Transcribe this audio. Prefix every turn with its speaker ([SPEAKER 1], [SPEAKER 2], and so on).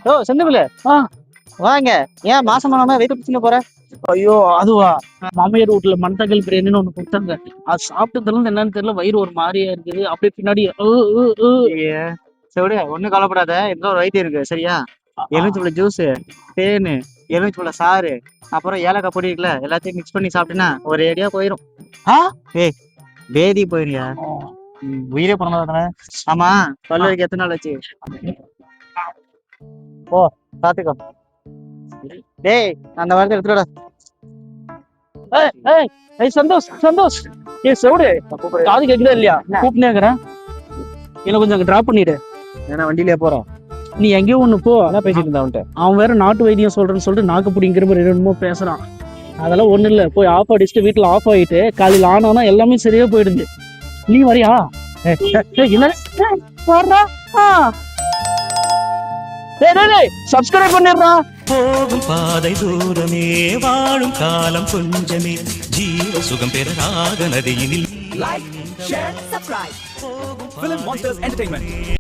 [SPEAKER 1] ஓ செந்தில், வாங்க. ஏன் மாசமானாம வெயிட் பிடிச்சுன்னு போற?
[SPEAKER 2] ஐயோ அதுவா, மாமியார் வீட்டுல மண்டகல் பிரியாணின்னு ஒண்ணு கொடுத்தாங்க. அது சாப்பிட்டதுல என்னன்னு தெரியல, வயிறு ஒரு மாதிரியா இருக்குது. அப்படியே பின்னாடி
[SPEAKER 1] சரி, ஒண்ணும் கவலைப்படாத. இந்த ஒரு வைத்தியம் இருக்கு சரியா? எலுமிச்சம்பழ ஜூஸ், தேனு, எலுமிச்சம்பழ சாறு, அப்புறம் ஏலக்காய் பொடி இருக்குல்ல, எல்லாத்தையும் மிக்ஸ் பண்ணி சாப்பிட்டீங்கன்னா ஒரு ஏடியா போயிடும். ஏய் பேதி போயிருங்க. உயிரே பண்ண தானே. ஆமா, பல்லு வரைக்கும் எத்தனை நாள் ஆச்சு? ஓ பாத்துக்கோ. டேய் அந்த வாரத்தை எடுத்துடா.
[SPEAKER 2] சந்தோஷ் சந்தோஷ், செவடு காது கேக்குதா இல்லையா? கூப்பிட்டேங்கிறேன், என்ன கொஞ்சம் அங்க டிராப் பண்ணிடு.
[SPEAKER 1] ஏன்னா வண்டியிலே போறோம்.
[SPEAKER 2] நீ எங்கேயோ ஒண்ணு போ.
[SPEAKER 1] என்ன பேசிட்டு இருந்தா அவன்கிட்ட?
[SPEAKER 2] அவன் வேற நாட்டு வைத்தியம் சொல்றேன்னு சொல்லிட்டு நாக்கு பிடிங்கிற மாதிரி என்னமோ பேசுறான். அதெல்லாம் ஒண்ணு இல்ல, போய் ஆஃப் அடிச்சுட்டு வீட்டுல ஆஃப் ஆயிட்டு காலையில ஆனானா எல்லாமே சரியா போயிடுது. நீ வரியா? என்ன சப்ஸ்கிரைப் பண்ணிடுறா.
[SPEAKER 3] போகும் பாதை தூரமே, வாழும் காலம் கொஞ்சமே, ஜீவ சுகம் பெற ராக நதியினில்.
[SPEAKER 4] Like, share, subscribe. Film Monsters Entertainment.